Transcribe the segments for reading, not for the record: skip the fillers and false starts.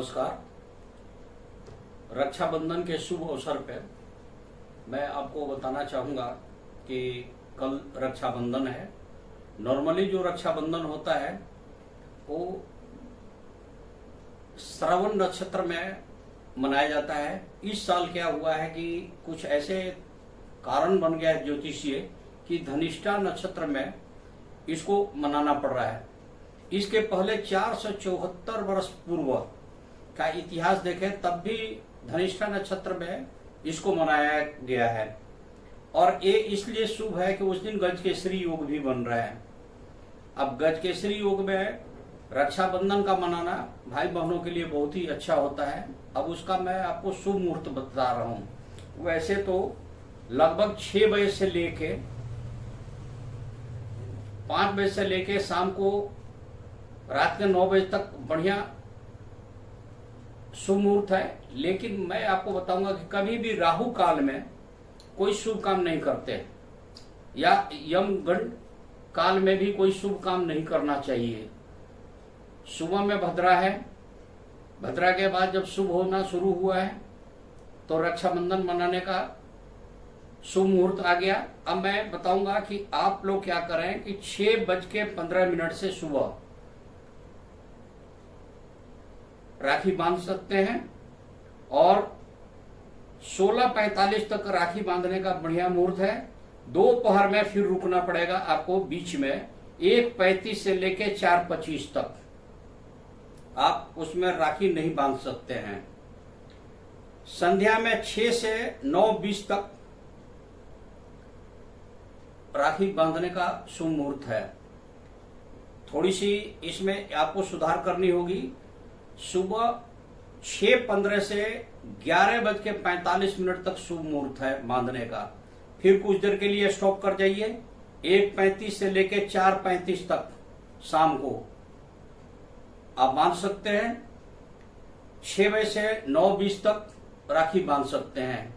नमस्कार। रक्षाबंधन के शुभ अवसर पर मैं आपको बताना चाहूँगा कि कल रक्षाबंधन है। नॉर्मली जो रक्षाबंधन होता है वो श्रवण नक्षत्र में मनाया जाता है। इस साल क्या हुआ है कि कुछ ऐसे कारण बन गया है ज्योतिषीय कि धनिष्ठा नक्षत्र में इसको मनाना पड़ रहा है। इसके पहले 474 वर्ष पूर्व का इतिहास देखें तब भी धनिष्ठा नक्षत्र में इसको मनाया गया है और ये इसलिए शुभ है कि उस दिन गजकेसरी योग भी बन रहा है। अब गजकेसरी योग में रक्षाबंधन का मनाना भाई बहनों के लिए बहुत ही अच्छा होता है। अब उसका मैं आपको शुभ मुहूर्त बता रहा हूँ। वैसे तो लगभग 6 बजे से लेके 5 बजे से लेके शाम को रात के 9 बजे तक बढ़िया शुभ मुहूर्त है, लेकिन मैं आपको बताऊंगा कि कभी भी राहु काल में कोई शुभ काम नहीं करते या यमगंड काल में भी कोई शुभ काम नहीं करना चाहिए। सुबह में भद्रा है, भद्रा के बाद जब शुभ होना शुरू हुआ है तो रक्षाबंधन मनाने का शुभ मुहूर्त आ गया। अब मैं बताऊंगा कि आप लोग क्या करें कि 6:15 से सुबह राखी बांध सकते हैं और 16:45 तक राखी बांधने का बढ़िया मुहूर्त है। दोपहर में फिर रुकना पड़ेगा आपको बीच में 1:35 से लेके 4:25 तक आप उसमें राखी नहीं बांध सकते हैं। संध्या में 6 से 9:20 तक राखी बांधने का शुभ मुहूर्त है। थोड़ी सी इसमें आपको सुधार करनी होगी। सुबह 6:15 से 11:45 तक शुभ मुहूर्त है बांधने का। फिर कुछ देर के लिए स्टॉप कर जाइए। 1:35 से लेके 4:35 तक शाम को आप बांध सकते हैं। 6 बजे से 9:20 तक राखी बांध सकते हैं।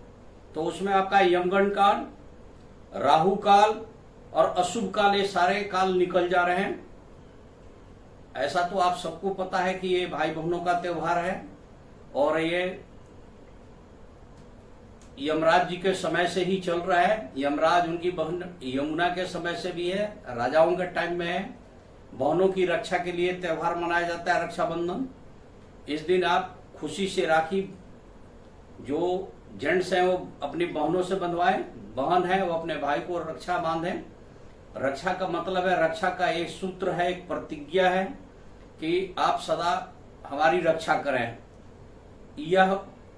तो उसमें आपका यमगंड काल, राहु काल और अशुभ काल, ये सारे काल निकल जा रहे हैं। ऐसा तो आप सबको पता है कि ये भाई बहनों का त्योहार है और ये यमराज जी के समय से ही चल रहा है। यमराज उनकी बहन यमुना के समय से भी है, राजाओं के टाइम में है। बहनों की रक्षा के लिए त्योहार मनाया जाता है रक्षाबंधन। इस दिन आप खुशी से राखी, जो जेंट्स हैं वो अपनी बहनों से बंधवाएं, बहन है वो अपने भाई को रक्षा बांधें। रक्षा का मतलब है, रक्षा का एक सूत्र है, एक प्रतिज्ञा है कि आप सदा हमारी रक्षा करें। यह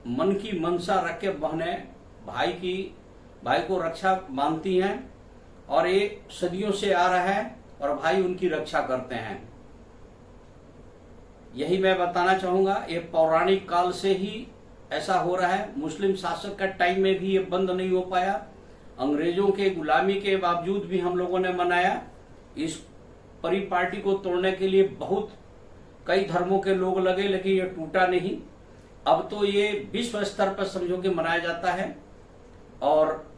मन की मनसा रख के बहनें भाई को रक्षा बांधती हैं और ये सदियों से आ रहा है और भाई उनकी रक्षा करते हैं। यही मैं बताना चाहूंगा। ये पौराणिक काल से ही ऐसा हो रहा है। मुस्लिम शासक का टाइम में भी ये बंद नहीं हो पाया। अंग्रेजों के गुलामी के बावजूद भी हम लोगों ने मनाया। इस परिपाटी को तोड़ने के लिए बहुत कई धर्मों के लोग लगे, लेकिन ये टूटा नहीं। अब तो ये विश्व स्तर पर समझो कि मनाया जाता है और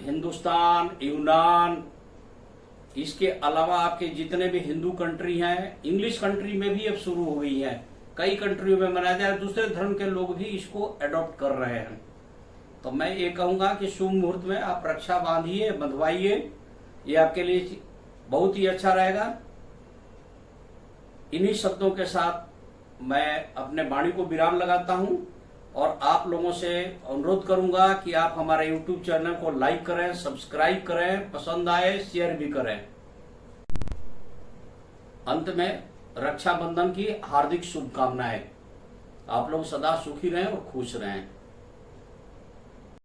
हिंदुस्तान, यूनान, इसके अलावा आपके जितने भी हिंदू कंट्री हैं, इंग्लिश कंट्री में भी अब शुरू हो गई है। कई कंट्रियों में मनाया जाए, दूसरे धर्म के लोग भी इसको अडॉप्ट कर रहे हैं। तो मैं ये कहूंगा कि शुभ मुहूर्त में आप रक्षा बांधिए, बंधवाइए, ये आपके लिए बहुत ही अच्छा रहेगा। इन्हीं शब्दों के साथ मैं अपने वाणी को विराम लगाता हूं और आप लोगों से अनुरोध करूंगा कि आप हमारे YouTube चैनल को लाइक करें, सब्सक्राइब करें, पसंद आए शेयर भी करें। अंत में रक्षाबंधन की हार्दिक शुभकामनाएं। आप लोग सदा सुखी रहें और खुश रहें।